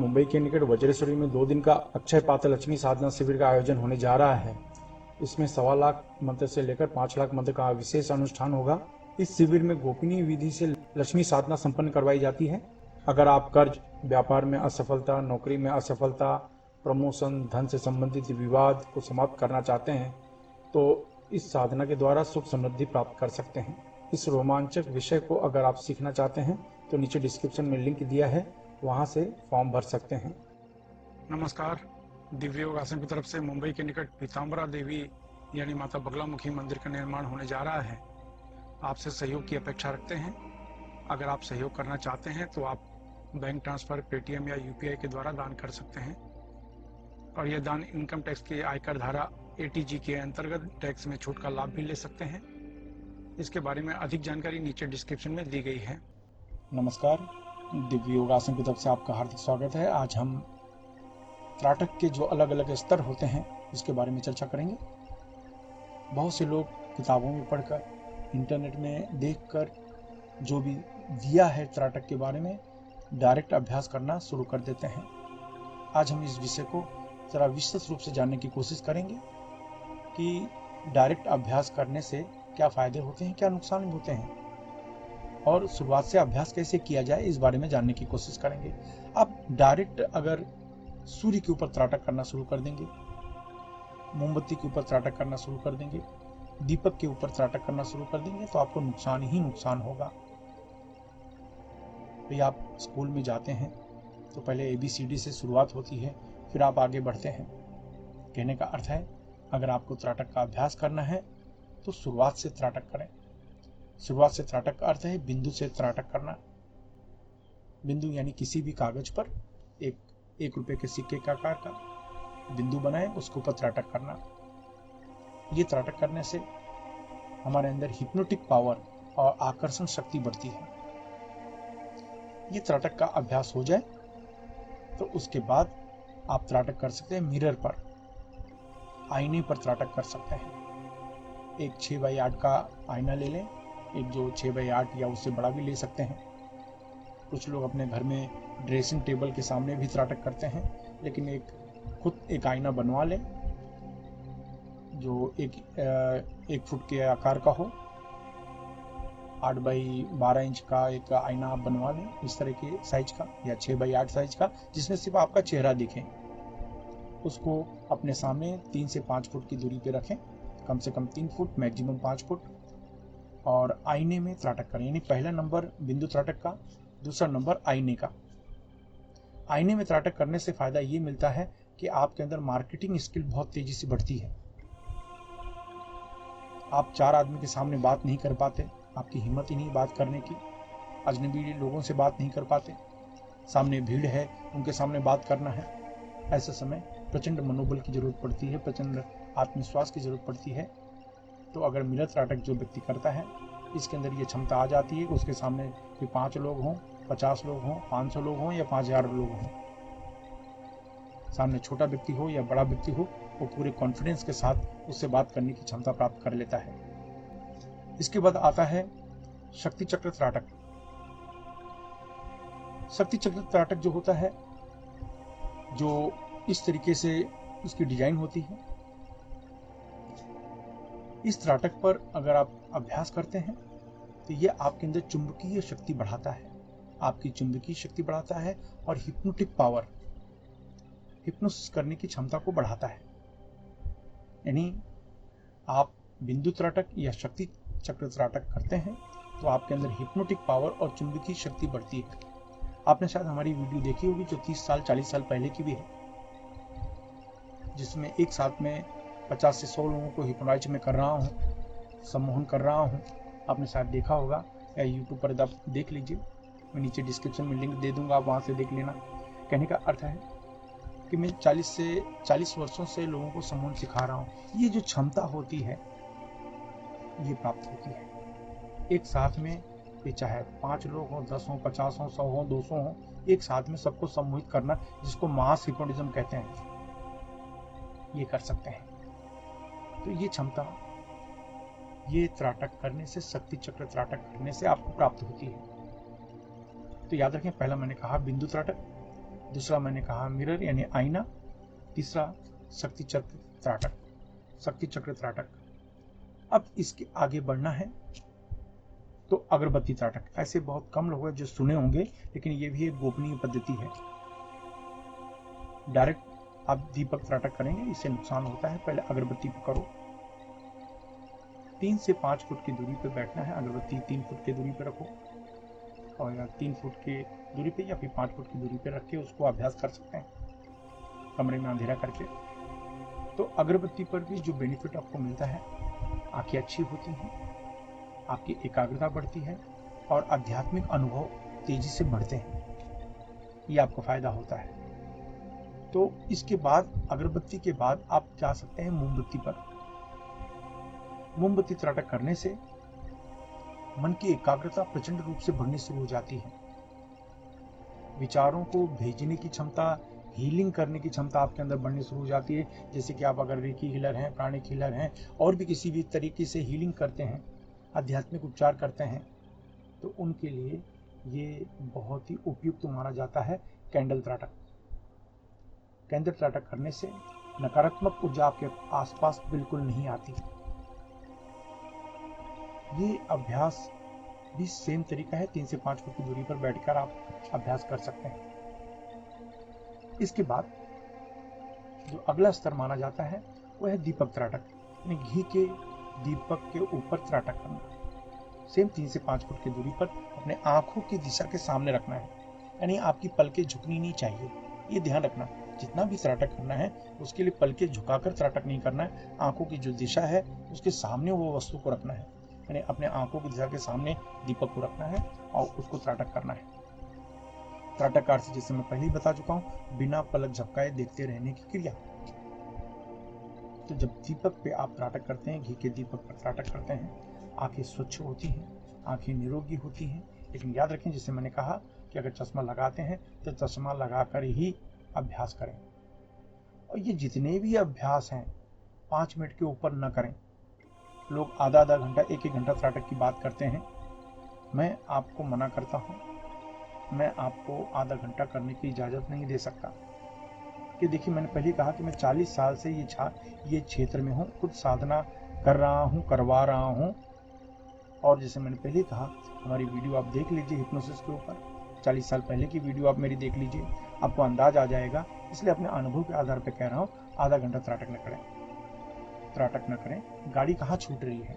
मुंबई के निकट वज्रेश्वरी में 2 दिन का अक्षय पात्र लक्ष्मी साधना शिविर का आयोजन होने जा रहा है। इसमें 1.25 लाख मंत्र से लेकर 5 लाख मंत्र का विशेष अनुष्ठान होगा। इस शिविर में गोपनीय विधि से लक्ष्मी साधना संपन्न करवाई जाती है। अगर आप कर्ज, व्यापार में असफलता, नौकरी में असफलता, प्रमोशन, धन से संबंधित विवाद को समाप्त करना चाहते हैं तो इस साधना के द्वारा सुख समृद्धि प्राप्त कर सकते हैं। इस रोमांचक विषय को अगर आप सीखना चाहते हैं तो नीचे डिस्क्रिप्शन में लिंक दिया है, वहां से फॉर्म भर सकते हैं। नमस्कार। दिव्य योग आश्रम की तरफ से मुंबई के निकट पीताम्बरा देवी यानी माता बगलामुखी मंदिर का निर्माण होने जा रहा है। आपसे सहयोग की अपेक्षा रखते हैं। अगर आप सहयोग करना चाहते हैं तो आप बैंक ट्रांसफर, पेटीएम या यूपीआई के द्वारा दान कर सकते हैं और यह दान इनकम टैक्स के आयकर धारा एटीजी के अंतर्गत टैक्स में छूट का लाभ भी ले सकते हैं। इसके बारे में अधिक जानकारी नीचे डिस्क्रिप्शन में दी गई है। नमस्कार, दिव्य योग आश्रम की तरफ से आपका हार्दिक स्वागत है। आज हम त्राटक के जो अलग अलग स्तर होते हैं उसके बारे में चर्चा करेंगे। बहुत से लोग किताबों में पढ़कर, इंटरनेट में देखकर जो भी दिया है त्राटक के बारे में, डायरेक्ट अभ्यास करना शुरू कर देते हैं। आज हम इस विषय को जरा विस्तृत रूप से जानने की कोशिश करेंगे कि डायरेक्ट अभ्यास करने से क्या फायदे होते हैं, क्या नुकसान होते हैं, और शुरुआत से अभ्यास कैसे किया जाए इस बारे में जानने की कोशिश करेंगे। आप डायरेक्ट अगर सूर्य के ऊपर त्राटक करना शुरू कर देंगे, मोमबत्ती के ऊपर त्राटक करना शुरू कर देंगे, दीपक के ऊपर त्राटक करना शुरू कर देंगे तो आपको नुकसान ही नुकसान होगा। भाई, आप स्कूल में जाते हैं तो पहले ABCD से शुरुआत होती है, फिर आप आगे बढ़ते हैं। कहने का अर्थ है, अगर आपको त्राटक का अभ्यास करना है तो शुरुआत से त्राटक करें। शुरुआत से त्राटक का अर्थ है बिंदु से त्राटक करना। बिंदु यानी किसी भी कागज पर एक रुपए के सिक्के का आकार का बिंदु बनाए, उसके ऊपर त्राटक करना। ये त्राटक करने से हमारे अंदर हिप्नोटिक पावर और आकर्षण शक्ति बढ़ती है। ये त्राटक का अभ्यास हो जाए तो उसके बाद आप त्राटक कर सकते हैं मिरर पर, आईने पर त्राटक कर सकते हैं। एक 6x8 का आईना ले लें, एक जो 6x8 या उससे बड़ा भी ले सकते हैं। कुछ लोग अपने घर में ड्रेसिंग टेबल के सामने भी त्राटक करते हैं, लेकिन खुद एक आईना बनवा लें जो 1 फुट के आकार का हो। 8x12 इंच का एक आईना आप बनवा लें, इस तरह के साइज का, या 6x8 साइज का, जिसमें सिर्फ आपका चेहरा दिखे। उसको अपने सामने 3 से 5 फुट की दूरी पे रखें, कम से कम 3 फुट, मैक्सिमम 5 फुट, और आईने में त्राटक करें। यानी पहला नंबर बिंदु त्राटक का, दूसरा नंबर आईने का। आईने में त्राटक करने से फायदा ये मिलता है कि आपके अंदर मार्केटिंग स्किल बहुत तेजी से बढ़ती है। आप 4 आदमी के सामने बात नहीं कर पाते, आपकी हिम्मत ही नहीं बात करने की, अजनबी लोगों से बात नहीं कर पाते, सामने भीड़ है, उनके सामने बात करना है। ऐसे समय प्रचंड मनोबल की जरूरत पड़ती है, प्रचंड आत्मविश्वास की जरूरत पड़ती है। तो अगर मिरर त्राटक जो व्यक्ति करता है, इसके अंदर ये क्षमता आ जाती है कि उसके सामने 5 लोग हों, 50 लोग हों, 500 लोग हों या 5000 लोग हों, सामने छोटा व्यक्ति हो या बड़ा व्यक्ति हो, वो पूरे कॉन्फिडेंस के साथ उससे बात करने की क्षमता प्राप्त कर लेता है। इसके बाद आता है शक्ति चक्र त्राटक। शक्ति चक्र त्राटक जो होता है, जो इस तरीके से उसकी डिजाइन होती है, इस त्राटक पर अगर आप अभ्यास करते हैं तो ये आपके अंदर चुंबकीय शक्ति बढ़ाता है, आपकी चुंबकीय शक्ति बढ़ाता है और हिप्नोटिक पावर, हिप्नोसिस करने की क्षमता को बढ़ाता है। यानी आप बिंदु त्राटक या शक्ति चक्र त्राटक करते हैं तो आपके अंदर हिप्नोटिक पावर और चुंबकीय शक्ति बढ़ती है। आपने शायद हमारी वीडियो देखी होगी जो 30 साल 40 साल पहले की भी है, जिसमें एक साथ में 50 से 100 लोगों को हिप्नोटाइज में कर रहा हूँ, सम्मोहन कर रहा हूँ। आपने शायद देखा होगा, या यूट्यूब पर आप देख लीजिए, मैं नीचे डिस्क्रिप्शन में लिंक दे दूंगा, आप वहाँ से देख लेना। कहने का अर्थ है कि मैं 40 वर्षों से लोगों को सम्मोहन सिखा रहा हूँ। ये जो क्षमता होती है ये प्राप्त होती है एक साथ में, ये चाहे 5 लोग हों, 10 हों, 50 हों, 100 हों, 200 हों, एक साथ में सबको सम्मोहित करना, जिसको मास हिप्नोटिज्म कहते हैं, ये कर सकते हैं। तो ये क्षमता, ये त्राटक करने से, शक्ति चक्र त्राटक करने से आपको प्राप्त होती है। तो याद रखें, पहला मैंने कहा बिंदु त्राटक, दूसरा मैंने कहा मिरर यानी आईना, तीसरा शक्ति चक्र त्राटक। अब इसके आगे बढ़ना है तो अगरबत्ती त्राटक। ऐसे बहुत कम लोग हैं जो सुने होंगे, लेकिन ये भी एक गोपनीय पद्धति है। डायरेक्ट आप दीपक त्राटक करेंगे, इससे नुकसान होता है। पहले अगरबत्ती पकड़ो, 3 से 5 फुट की दूरी पर बैठना है। अगरबत्ती 3 फुट की दूरी पर रखो, और या 3 फुट की दूरी पे या फिर 5 फुट की दूरी पे रख के उसको अभ्यास कर सकते हैं, कमरे में अंधेरा करके। तो अगरबत्ती पर भी जो बेनिफिट आपको मिलता है, आंखें अच्छी होती हैं, आपकी एकाग्रता बढ़ती है और आध्यात्मिक अनुभव तेजी से बढ़ते हैं। ये आपको फायदा होता है। तो इसके बाद अगरबत्ती के बाद आप जा सकते हैं मोमबत्ती पर। मोमबत्ती त्राटक करने से मन की एकाग्रता प्रचंड रूप से बढ़नी शुरू हो जाती है। विचारों को भेजने की क्षमता, हीलिंग करने की क्षमता आपके अंदर बढ़नी शुरू हो जाती है। जैसे कि आप अगर रेकी हीलर हैं, प्राणिक हीलर हैं, और भी किसी भी तरीके से हीलिंग करते हैं, आध्यात्मिक उपचार करते हैं, तो उनके लिए ये बहुत ही उपयुक्त माना जाता है कैंडल त्राटक। कैंडल त्राटक करने से नकारात्मक ऊर्जा आपके आसपास बिल्कुल नहीं आती। ये अभ्यास भी सेम तरीका है, 3 से 5 फुट की दूरी पर बैठकर आप अभ्यास कर सकते हैं। इसके बाद जो अगला स्तर माना जाता है वह है दीपक त्राटक, यानी घी के दीपक के ऊपर त्राटक करना। सेम 3 से 5 फुट की दूरी पर अपने आंखों की दिशा के सामने रखना है, यानी आपकी पलकें झुकनी नहीं चाहिए। ये ध्यान रखना, जितना भी त्राटक करना है उसके लिए पलकें झुकाकर त्राटक नहीं करना है। आंखों की जो दिशा है उसके सामने वो वस्तु को रखना है, यानी अपने आंखों की दिशा के सामने दीपक को रखना है और उसको त्राटक करना है। त्राटक का अर्थ जैसे मैं पहले ही बता चुका हूं, बिना पलक झपकाए देखते रहने की क्रिया। तो जब दीपक पे आप त्राटक करते हैं, घी के दीपक पर त्राटक करते हैं, आंखें स्वच्छ होती हैं, आंखें निरोगी होती हैं। लेकिन याद रखें, जैसे मैंने कहा कि अगर चश्मा लगाते हैं तो चश्मा लगाकर ही अभ्यास करें। और ये जितने भी अभ्यास हैं 5 मिनट के ऊपर न करें। लोग आधा घंटा, 1 घंटा त्राटक की बात करते हैं। मैं आपको मना करता हूं, मैं आपको आधा घंटा करने की इजाजत नहीं दे सकता। कि देखिए, मैंने पहले कहा कि मैं 40 साल से ये क्षेत्र में हूं, खुद साधना कर रहा हूं, करवा रहा हूं। और जैसे मैंने पहले कहा, हमारी वीडियो आप देख लीजिए हिप्नोसिस के ऊपर, 40 साल पहले की वीडियो आप मेरी देख लीजिए, आपको अंदाज आ जाएगा। इसलिए अपने अनुभव के आधार पर कह रहा हूँ, आधा घंटा त्राटक न करें। गाड़ी कहाँ छूट रही है?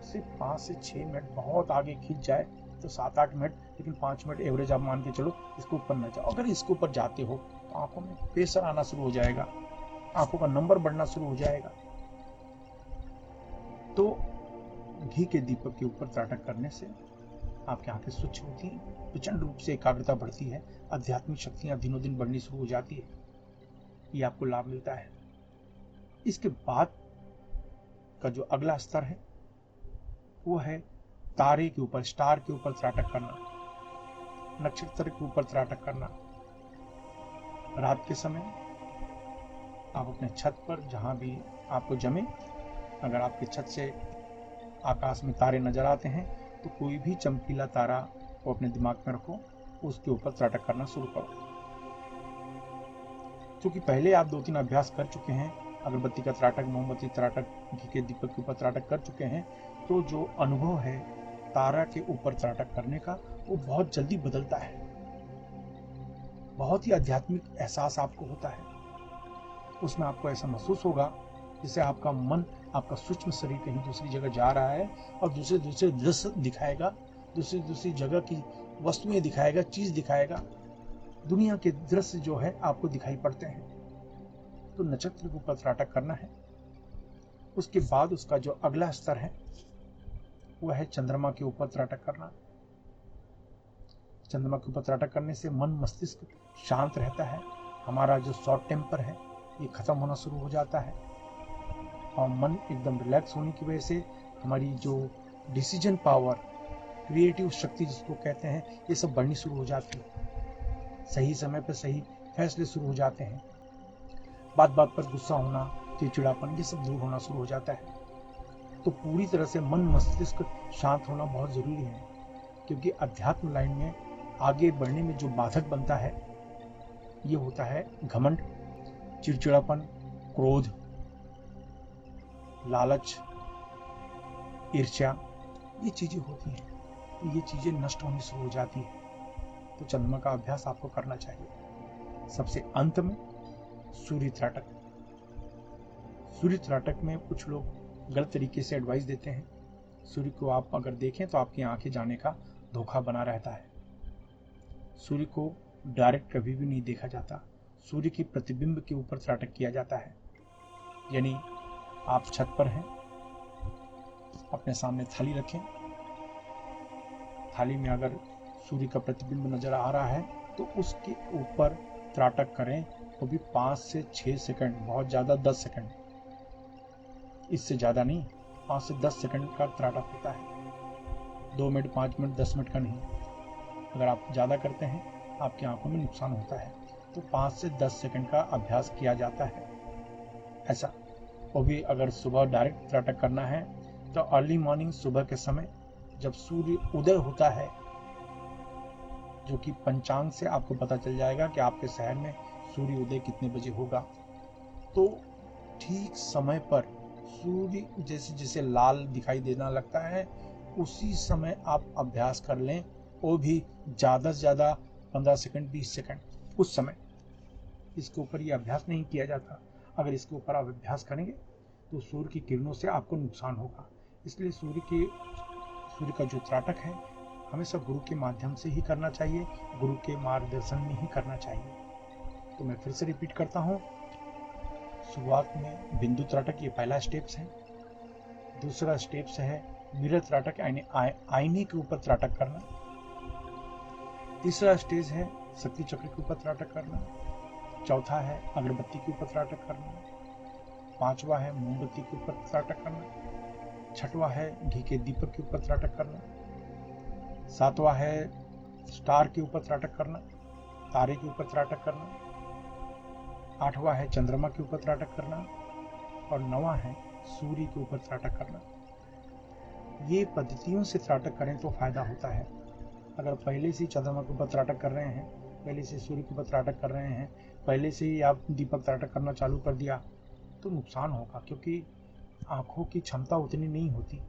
सिर्फ 5 से 6 मिनट, बहुत आगे खींच जाए तो 7-8 मिनट, लेकिन 5 मिनट एवरेज आप मान के चलो। इसके ऊपर न जाओ। अगर इसके ऊपर जाते हो तो आंखों में प्रेशर आना शुरू हो जाएगा, आंखों का नंबर बढ़ना शुरू हो जाएगा। तो घी के दीपक के ऊपर त्राटक करने से आपकी आंखें स्वच्छ होती हैं, प्रचंड रूप से एकाग्रता बढ़ती है, आध्यात्मिक शक्तियां दिनों दिन बढ़नी शुरू हो जाती है। ये आपको लाभ मिलता है। इसके बाद का जो अगला स्तर है वो है तारे के ऊपर, स्टार के ऊपर त्राटक करना, नक्षत्र के ऊपर त्राटक करना। रात के समय आप अपने छत पर, जहां भी आपको जमे, अगर आपके छत से आकाश में तारे नजर आते हैं तो कोई भी चमकीला तारा को अपने दिमाग में रखो, उसके ऊपर त्राटक करना शुरू करो। क्योंकि पहले आप 2-3 अभ्यास कर चुके हैं, अगरबत्ती का त्राटक, मोमबत्ती त्राटक, घी के दीपक के ऊपर त्राटक कर चुके हैं, तो जो अनुभव है तारा के ऊपर त्राटक करने का, वो बहुत जल्दी बदलता है। बहुत ही आध्यात्मिक एहसास आपको होता है। उसमें आपको ऐसा महसूस होगा जैसे आपका मन, आपका सूक्ष्म शरीर कहीं दूसरी जगह जा रहा है और दूसरे दृश्य दिखाएगा, दूसरी जगह की वस्तुएं दिखाएगा, चीज दिखाएगा। दुनिया के दृश्य जो है आपको दिखाई पड़ते हैं। तो नक्षत्र के ऊपर त्राटक करना है। उसके बाद उसका जो अगला स्तर है वह है चंद्रमा के ऊपर त्राटक करना। चंद्रमा के ऊपर त्राटक करने से मन मस्तिष्क शांत रहता है। हमारा जो शॉर्ट टेम्पर है ये खत्म होना शुरू हो जाता है और मन एकदम रिलैक्स होने की वजह से हमारी जो डिसीजन पावर, क्रिएटिव शक्ति जिसको कहते हैं, ये सब बढ़नी शुरू हो जाती है। सही समय पर सही फैसले शुरू हो जाते हैं। बात बात पर गुस्सा होना, चिड़चिड़ापन, ये सब दूर होना शुरू हो जाता है। तो पूरी तरह से मन मस्तिष्क शांत होना बहुत जरूरी है, क्योंकि अध्यात्म लाइन में आगे बढ़ने में जो बाधक बनता है ये होता है घमंड, चिड़चिड़ापन, क्रोध, लालच, ईर्ष्या, ये चीजें होती हैं। तो ये चीजें नष्ट होनी शुरू हो जाती है। तो चंद्रमा का अभ्यास आपको करना चाहिए। सबसे अंत में सूर्य त्राटक। सूर्य त्राटक में कुछ लोग गलत तरीके से एडवाइस देते हैं। सूर्य को आप अगर देखें तो आपकी आंखें जाने का धोखा बना रहता है। सूर्य को डायरेक्ट कभी भी नहीं देखा जाता। सूर्य की प्रतिबिंब के ऊपर त्राटक किया जाता है। यानी आप छत पर हैं, अपने सामने थाली रखें, थाली में अगर सूर्य का प्रतिबिंब नजर आ रहा है तो उसके ऊपर त्राटक करें, वो भी 5 से 6 सेकंड, बहुत ज़्यादा 10 सेकंड, इससे ज़्यादा नहीं। 5 से 10 सेकंड का त्राटक होता है, 2 मिनट, 5 मिनट, 10 मिनट का नहीं। अगर आप ज़्यादा करते हैं आपकी आंखों में नुकसान होता है। तो 5 से 10 सेकंड का अभ्यास किया जाता है ऐसा। वो भी अगर सुबह डायरेक्ट त्राटक करना है तो अर्ली मॉर्निंग, सुबह के समय जब सूर्य उदय होता है, जो कि पंचांग से आपको पता चल जाएगा कि आपके शहर में सूर्य उदय कितने बजे होगा। तो ठीक समय पर सूर्य जैसे जैसे लाल दिखाई देना लगता है, उसी समय आप अभ्यास कर लें। वो भी ज़्यादा से ज़्यादा 15 सेकंड, 20 सेकंड, उस समय। इसके ऊपर ये अभ्यास नहीं किया जाता। अगर इसके ऊपर आप अभ्यास करेंगे तो सूर्य की किरणों से आपको नुकसान होगा। इसलिए सूर्य का जो त्राटक है हमेशा गुरु के माध्यम से ही करना चाहिए, गुरु के मार्गदर्शन में ही करना चाहिए। तो मैं फिर से रिपीट करता हूँ। शुरुआत में बिंदु त्राटक, ये पहला स्टेप्स है। दूसरा स्टेप्स है मिरर त्राटक, यानी आईने के ऊपर त्राटक करना। तीसरा स्टेज है शक्ति चक्र के ऊपर त्राटक करना। चौथा है अगरबत्ती के ऊपर त्राटक करना। पांचवा है मोमबत्ती के ऊपर त्राटक करना। छठवां है घी के दीपक के ऊपर त्राटक करना। सातवां है स्टार के ऊपर त्राटक करना, तारे के ऊपर त्राटक करना। आठवां है चंद्रमा के ऊपर त्राटक करना। और नवां है सूर्य के ऊपर त्राटक करना। ये पद्धतियों से त्राटक करें तो फायदा होता है। अगर पहले से ही चंद्रमा के ऊपर त्राटक कर रहे हैं, पहले से सूर्य के ऊपर त्राटक कर रहे हैं, पहले से ही आप दीपक त्राटक करना चालू कर दिया, तो नुकसान होगा, क्योंकि आंखों की क्षमता उतनी नहीं होती।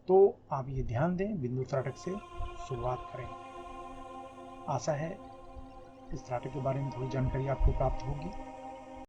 तो आप ये ध्यान दें, बिंदु त्राटक से शुरुआत करें। आशा है इस त्राटक के बारे में थोड़ी जानकारी आपको प्राप्त होगी।